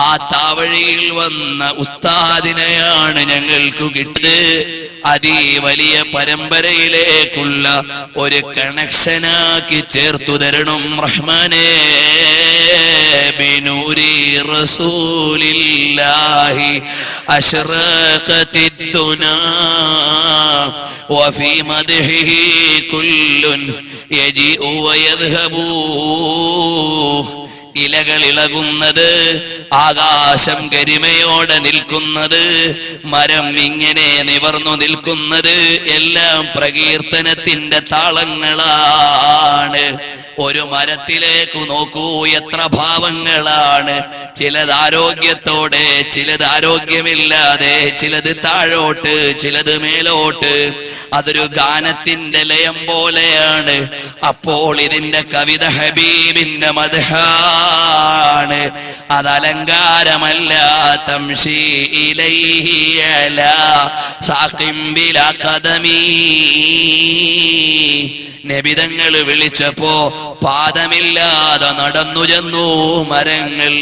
ആ താവഴിയിൽ വന്ന ഉസ്താദിനെയാണ് ഞങ്ങൾക്ക് കിട്ടിയത്. അതീ വലിയ പരമ്പരയിലേക്കുള്ള ഒരു കണക്ഷനാക്കി ചേർത്തു തരണം റഹ്മാനേ. ബിനൂരി റസൂലില്ലാഹി അശ്റഖത്തിദ് ദുനാ വഫീ മദ്ഹിഹി കുല്ലുൻ യജീഉ വയദ്ഹബു. ഇലകൾ ഇളകുന്നത്, ആകാശം ഗരിമയോടെ നിൽക്കുന്നത്, മരം ഇങ്ങനെ നിവർന്നു നിൽക്കുന്നത് എല്ലാം പ്രകീർത്തനത്തിന്റെ താളങ്ങളാണ്. ഒരു മരത്തിലേക്ക് നോക്കൂ, എത്ര ഭാവങ്ങളാണ്. ചിലത് ആരോഗ്യത്തോടെ, ചിലത് ആരോഗ്യമില്ലാതെ, ചിലത് താഴോട്ട്, ചിലത് മേലോട്ട്. അതൊരു ഗാനത്തിന്റെ ലയം പോലെയാണ്. അപ്പോൾ ഇതിന്റെ കവിത ഹബീബിന്റെ മദ്ഹാണ്. അത് അലങ്കാരമല്ല. തംശീ ഇലൈഹി അലാ സാഖിം ബിലാ ഖദമീ. നബിതങ്ങൾ വിളിച്ചപ്പോ പാദമില്ലാതെ നടന്നു ചെന്നു മരങ്ങൾ.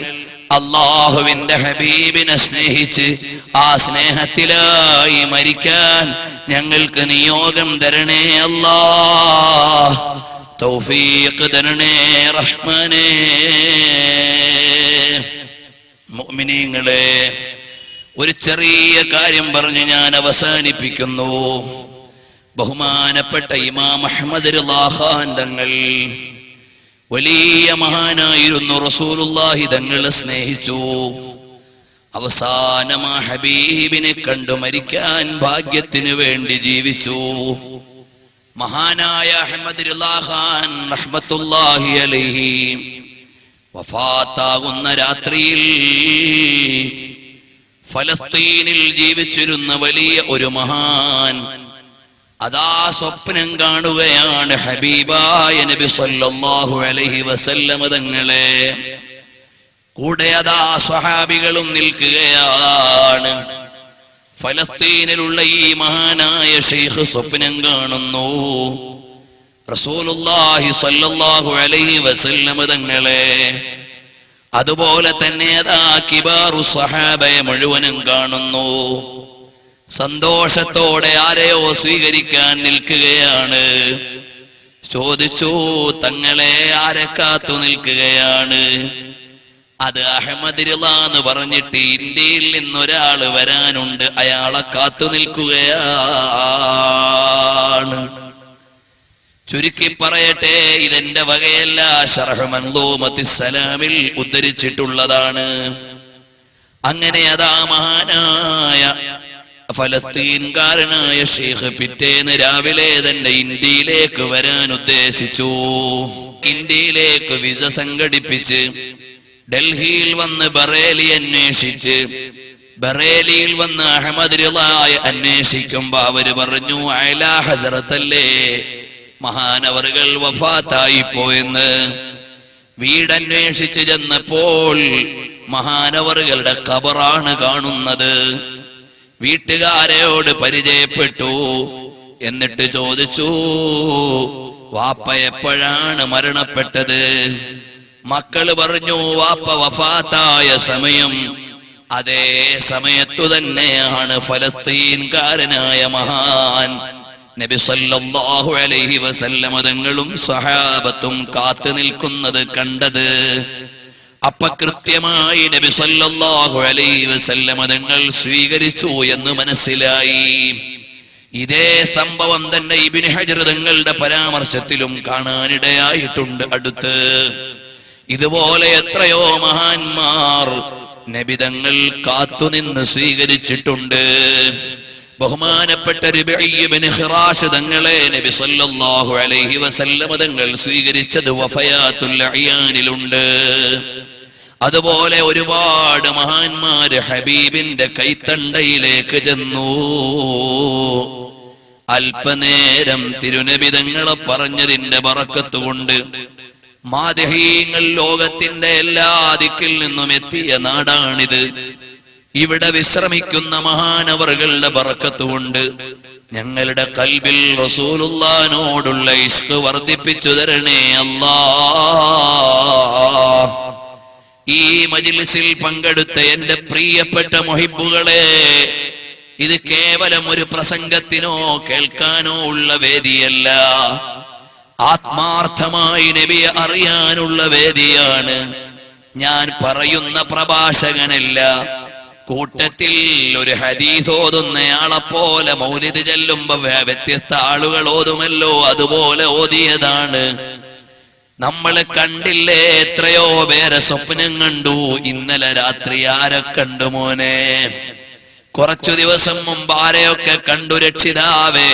അല്ലാഹുവിന്റെ ഹബീബിനെ സ്നേഹിച്ച് ആ സ്നേഹത്തിലായി മരിക്കാൻ ഞങ്ങൾക്ക് നിയോഗം തരണേ അല്ലാഹ്. തൗഫീഖ് തരണേ റഹ്മാനേ. മുഅ്മിനീങ്ങളെ, ഒരു ചെറിയ കാര്യം പറഞ്ഞ് ഞാൻ അവസാനിപ്പിക്കുന്നു. ബഹുമാനപ്പെട്ട ഇമാം അഹ്മദ് റിളാ ഖാൻ തങ്ങൾ വലിയ മഹാനായിരുന്നു. റസൂലുള്ളാഹി തങ്ങളെ സ്നേഹിച്ചു. അവസാനം ആ ഹബീബിനെ കണ്ടു മരിക്കാൻ ഭാഗ്യത്തിനു വേണ്ടി ജീവിച്ചു. മഹാനായ അഹ്മദ് റിളാ ഖാൻ റഹ്മത്തുള്ളാഹി അലൈഹി വഫാത്താകുന്ന രാത്രിയിൽ ഫലസ്തീനിൽ ജീവിച്ചിരുന്ന വലിയ ഒരു മഹാൻ അതാ സ്വപ്നം കാണുകയാണ് ഹബീബായ നബി സല്ലല്ലാഹു അലൈഹി വസല്ലം തങ്ങളെ. കൂടെ അതാ സ്വഹാബികളും നിൽക്കുകയാണ്. ഫലസ്തീനിലുള്ള ഈ മഹാനായ ശൈഖ് സ്വപ്നം കാണുന്നു റസൂലുള്ളാഹി സ്വല്ലല്ലാഹു അലൈഹി വസല്ലം തങ്ങളെ. അതുപോലെ തന്നെ അതാ കിബാറു സ്വഹാബയെ മുഴുവനും കാണുന്നു. സന്തോഷത്തോടെ ആരെയോ സ്വീകരിക്കാൻ നിൽക്കുകയാണ്. ചോദിച്ചു, തങ്ങളെ ആരെ കാത്തു നിൽക്കുകയാണ്? അത് അഹ്മദ് റിളാ എന്ന് പറഞ്ഞിട്ട് ഇന്ത്യയിൽ നിന്നൊരാള് വരാനുണ്ട്, അയാളെ കാത്തു നിൽക്കുകയാണ്. ചുരുക്കി പറയട്ടെ, ഇതെന്റെ വകയല്ല, ശർഹ് മൻദൂമത്തുസ് സലാമിൽ ഉദ്ധരിച്ചിട്ടുള്ളതാണ്. അങ്ങനെ അതാ മഹാനായ ഫലസ്തീൻകാരനായ ശൈഖ് പിറ്റേന്ന് രാവിലെ തന്നെ ഇന്ത്യയിലേക്ക് വരാൻ ഉദ്ദേശിച്ചു. ഇന്ത്യയിലേക്ക് വിസ സംഘടിപ്പിച്ച് ഡൽഹിയിൽ വന്ന് ബറേലി അന്വേഷിച്ച്, ബറേലിയിൽ വന്ന് അഹ്മദ് റിളായെ അന്വേഷിക്കുമ്പോ അവര് പറഞ്ഞു, അലാ ഹസ്രത്തല്ലേ, മഹാനവറുകൾ വഫാത്തായി പോയെന്ന്. വീടന്വേഷിച്ച് ചെന്നപ്പോൾ മഹാനവറുകളുടെ ഖബറാണ് കാണുന്നത്. വീട്ടുകാരോട് പരിചയപ്പെട്ടു. എന്നിട്ട് ചോദിച്ചു, വാപ്പ എപ്പോഴാണ് മരണപ്പെട്ടത്? മക്കള് പറഞ്ഞു, വാപ്പ വഫാത്തായ സമയം അതേ സമയത്തു തന്നെയാണ് ഫലസ്തീൻകാരനായ മഹാൻ നബി സല്ലല്ലാഹു അലൈഹി വസല്ലം തങ്ങളും സ്വഹാബത്തും കാത്തു നിൽക്കുന്നത് കണ്ടത്. അപ്പൊ കൃത്യമായി നബി സല്ലല്ലാഹു അലൈഹി വസല്ലം തങ്ങൾ സ്വീകരിച്ചു എന്ന് മനസ്സിലായി. ഇതേ സംഭവം തന്നെ ഇബ്നു ഹജർ തങ്ങളുടെ പരാമർശത്തിലും കാണാനിടയായിട്ടുണ്ട് അടുത്ത്. ഇതുപോലെ എത്രയോ മഹാന്മാർ നബി തങ്ങൾ കാത്തുനിന്ന് സ്വീകരിച്ചിട്ടുണ്ട്. ബഹുമാനപ്പെട്ട റിബഈ ഇബ്നു ഖിറാശ് തങ്ങളെ നബി സല്ലല്ലാഹു അലൈഹി വസല്ലം തങ്ങൾ സ്വീകരിച്ചത് വഫയാത്തുൽ അയാനിലുണ്ട്. അതുപോലെ ഒരുപാട് മഹാന്മാര് ഹബീബിന്റെ കൈത്തണ്ടയിലേക്ക് ചെന്നു. അല്പനേരം തിരുനബി തങ്ങളെ പറഞ്ഞതിന്റെ ബറക്കത്ത് കൊണ്ട് മാദിഹീങ്ങൾ ലോകത്തിന്റെ എല്ലാ ദിക്കിൽ നിന്നും എത്തിയ നാടാണിത്. ഇവിടെ വിശ്രമിക്കുന്ന മഹാനവറുകളുടെ ബറക്കത്ത് കൊണ്ട് ഞങ്ങളുടെ ഖൽബിൽ റസൂലുള്ളാഹിനോടുള്ള ഇഷ്ഖ് വർദ്ധിപ്പിച്ചു തരണേ അല്ലാഹ്. ഈ മജ്‌ലിസിൽ പങ്കെടുത്ത എന്റെ പ്രിയപ്പെട്ട മുഹിബ്ബുകളെ, ഇത് കേവലം ഒരു പ്രസംഗത്തിനോ കേൾക്കാനോ ഉള്ള വേദിയല്ല, ആത്മാർത്ഥമായി നബിയെ അറിയാനുള്ള വേദിയാണ്. ഞാൻ പറയുന്ന പ്രഭാഷകനല്ല, കൂട്ടത്തിൽ ഒരു ഹദീസ് ഓതുന്നയാളെപ്പോലെ മൗലിദ് ചെല്ലുമ്പോ വ്യത്യസ്ത ആളുകൾ ഓതുമല്ലോ, അതുപോലെ ഓതിയതാണ്. നമ്മൾ കണ്ടില്ലേ, എത്രയോ പേരെ സ്വപ്നം കണ്ടു. ഇന്നലെ രാത്രി ആരെ കണ്ടു മോനെ? കുറച്ചു ദിവസം മുമ്പ് ആരെയൊക്കെ കണ്ടു രക്ഷിതാവേ?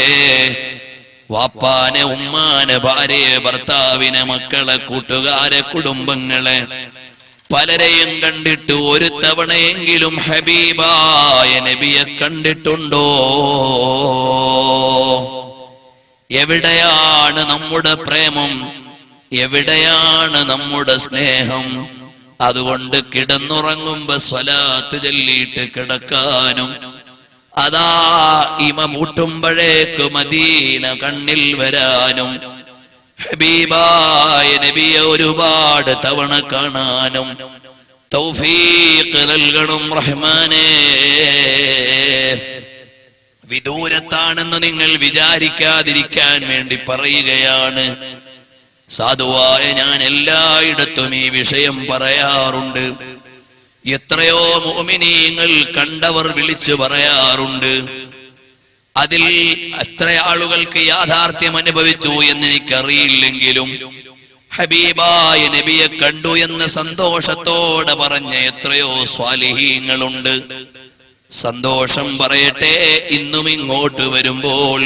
വാപ്പാനെ, ഉമ്മാനെ, ഭാര്യയെ, ഭർത്താവിനെ, മക്കളെ, കൂട്ടുകാരെ, കുടുംബങ്ങളെ, പലരെയും കണ്ടിട്ട് ഒരു തവണയെങ്കിലും ഹബീബായ നബിയെ കണ്ടിട്ടുണ്ടോ? എവിടെയാണ് നമ്മുടെ പ്രേമം? എവിടെയാണ് നമ്മുടെ സ്നേഹം? അതുകൊണ്ട് കിടന്നുറങ്ങുമ്പോ സ്വലാത്ത് ചൊല്ലിയിട്ട് കിടക്കാനും, അതാ ഇമ മൂട്ടുമ്പോഴേക്ക് മദീന കണ്ണിൽ വരാനും, ഹബീബായ നബിയെ ഒരുപാട് തവണ കാണാനും തൗഫീഖ് നൽകണം റഹ്മാനേ. വിദൂരത്താണെന്ന് നിങ്ങൾ വിചാരിക്കാതിരിക്കാൻ വേണ്ടി പറയുകയാണ്. സാധുവായ ഞാൻ എല്ലായിടത്തും ഈ വിഷയം പറയാറുണ്ട്. എത്രയോ മുഅ്മിനീങ്ങൾ കണ്ടവർ വിളിച്ചു പറയാറുണ്ട്. അതിൽ എത്ര ആളുകൾക്ക് യാഥാർത്ഥ്യം അനുഭവിച്ചു എന്ന് എനിക്കറിയില്ലെങ്കിലും ഹബീബായ നബിയെ കണ്ടു എന്ന് സന്തോഷത്തോടെ പറഞ്ഞ എത്രയോ സ്വാലിഹീങ്ങളുണ്ട്. സന്തോഷം പറയട്ടെ, ഇന്നും ഇങ്ങോട്ട് വരുമ്പോൾ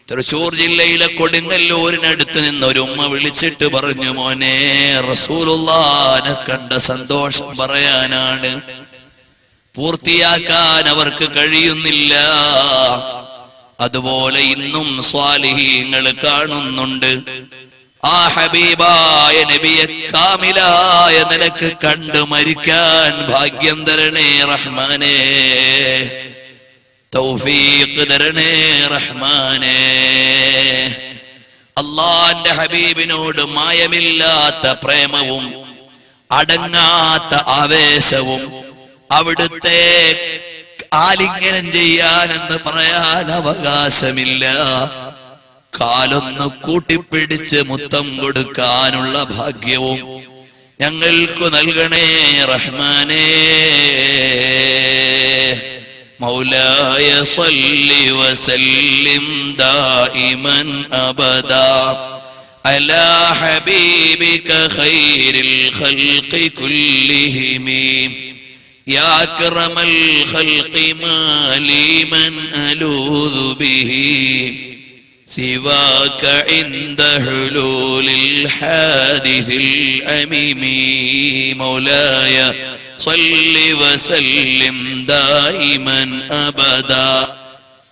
തൃശൂർ ജില്ലയിലെ കൊടുങ്ങല്ലൂരിനടുത്ത് നിന്നൊരു ഉമ്മ വിളിച്ചിട്ട് പറഞ്ഞു, മോനെ റസൂലുള്ളാഹിനെ കണ്ട സന്തോഷം പറയാനാണ്, പൂർത്തിയാക്കാൻ അവർക്ക് കഴിയുന്നില്ല. അതുപോലെ ഇന്നും സ്വാലിഹീങ്ങൾ കാണുന്നുണ്ട്. ആ ഹബീബായ നബിയെ കാമിലായ നിലക്ക് കണ്ടു മരിക്കാൻ ഭാഗ്യം തരണേ റഹ്മാനേ, തൗഫീഖ് തരണേ റഹ്മാനേ. അല്ലാഹുവിന്റെ ഹബീബിനോട് മായമില്ലാത്ത പ്രേമവും അടങ്ങാത്ത ആവേശവും അവിടുത്തെ ആലിംഗനം ചെയ്യാനെന്ന് പറയാൻ അവകാശമില്ല. കാലൊന്ന് കൂട്ടിപ്പിടിച്ച് മുത്തം കൊടുക്കാനുള്ള ഭാഗ്യവും ഞങ്ങൾക്ക് നൽകണേ റഹ്മാനേ. മൗലായ സ്വല്ലി വസല്ലിം ദായിമൻ അബദാ അലാ ഹബീബിക ഖൈറിൽ ഖൽഖി കുല്ലിഹിം യാ അക്രമൽ ഖൽഖി മാലി മൻ അലൂദു ബിഹി സിവാക ഇൻദ ഹുലൂലിൽ ഹാദിസിൽ അമീമി. മൗലായ സ്വല്ലി വസല്ലിം ദായിമൻ അബദാ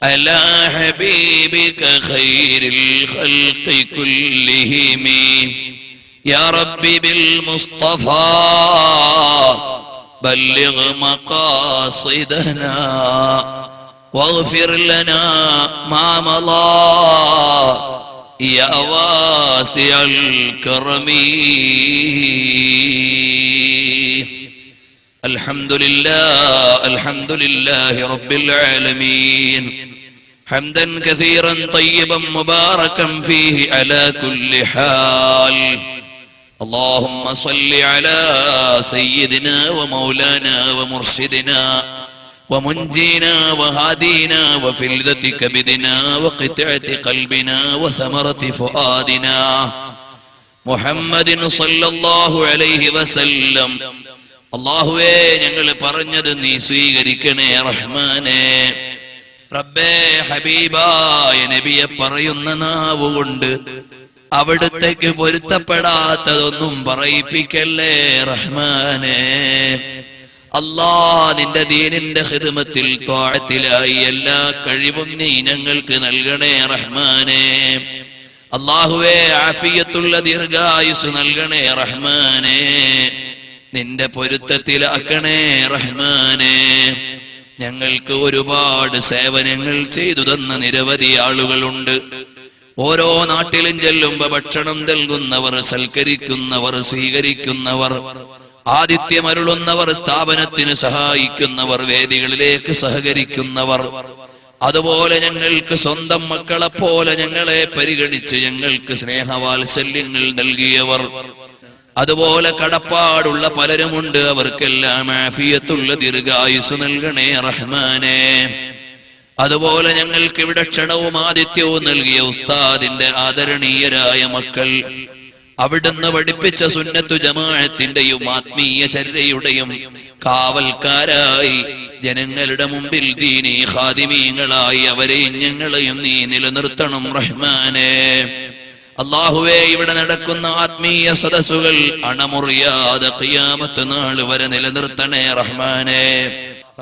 അലാ ഹബീബിക ഖൈറിൽ ഖൽഖി കുല്ലിഹിം യാ റബ്ബി ബിൽ മുസ്തഫാ بلغ مقاصدنا واغفر لنا ما مضى يا واسع الكرم. الحمد لله رب العالمين حمدا كثيرا طيبا مباركا فيه على كل حال. اللهم صل على سيدنا ومولانا ومرشدنا ومنجينا وهادينا وفلذة كبدنا وقطعة قلبنا وثمرة فؤادنا محمد صلى الله عليه وسلم. അല്ലാഹുവേ, ഞങ്ങൾ പറഞ്ഞത് നീ സ്വീകരിക്കണേ റഹ്മാനേ. റബ്ബേ, ഹബീബായ നബിയെ പറയുന്ന നാവുകൊണ്ട് അവിടുത്തേക്ക് പൊരുത്തപ്പെടാത്തതൊന്നും പറയിപ്പിക്കല്ലേ റഹ്മാനേ. അല്ലാ, നിന്റെ ദീനിന്റെ ഖിദ്മത്തിൽ ത്വാഅത്തിലായി എല്ലാ കഴിവും നീ ഞങ്ങൾക്ക് നൽകണേ റഹ്മാനേ. അല്ലാഹുവേ, ആഫിയത്തുള്ള ദീർഘായുസ് നൽകണേ റഹ്മാനേ. നിന്റെ പൊരുത്തത്തിലാക്കണേ റഹ്മാനേ. ഞങ്ങൾക്ക് ഒരുപാട് സേവനങ്ങൾ ചെയ്തു തന്ന നിരവധി ആളുകളുണ്ട്. ഓരോ നാട്ടിലും ചെല്ലുമ്പോ ഭക്ഷണം നൽകുന്നവർ, സൽക്കരിക്കുന്നവർ, സ്വീകരിക്കുന്നവർ, ആതിഥ്യമരുളുന്നവർ, സ്ഥാപനത്തിന് സഹായിക്കുന്നവർ, വേദികളിലേക്ക് സഹകരിക്കുന്നവർ, അതുപോലെ ഞങ്ങൾക്ക് സ്വന്തം മക്കളെപ്പോലെ ഞങ്ങളെ പരിഗണിച്ച് ഞങ്ങൾക്ക് സ്നേഹവാത്സല്യങ്ങൾ നൽകിയവർ, അതുപോലെ കടപ്പാടുള്ള പലരുമുണ്ട്. അവർക്കെല്ലാം ആഫിയത്തുള്ള ദീർഘായുസ് നൽകണേ റഹ്മാനേ. അതുപോലെ ഞങ്ങൾക്ക് ഇവിടെ ക്ഷണവും ആതിഥ്യവും നൽകിയ ഉസ്താദിന്റെ ആദരണീയരായ മക്കൾ, അവിടുന്ന് പഠിപ്പിച്ച സുന്നത്തു ജമാഅത്തിന്റെയും ആത്മീയ ചര്യയുടെയും കാവൽക്കാരായി ജനങ്ങളുടെ മുമ്പിൽ ദീനീ ഖാദിമീങ്ങളായി അവരെയും ഞങ്ങളെയും നീ നിലനിർത്തണം റഹ്മാനേ. അല്ലാഹുവേ, ഇവിടെ നടക്കുന്ന ആത്മീയ സദസ്സുകൾ അണമുറിയാതെ ഖിയാമത്ത് നാൾ വരെ നിലനിർത്തണേ റഹ്മാനേ.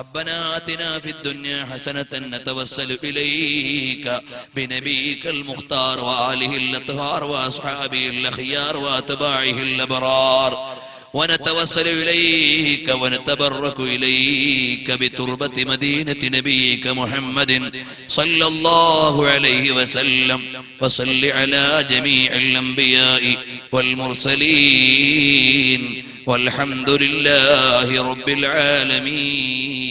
ربنا آتنا في الدنيا حسنة نتوسل إليك بنبيك المختار وآله الأطهار وأصحابه الأخيار وأتباعه الأبرار، ونتوسل إليك ونتبرك إليك بتربة مدينة نبيك محمد صلى الله عليه وسلم. وصل على جميع الأنبياء والمرسلين والحمد لله رب العالمين.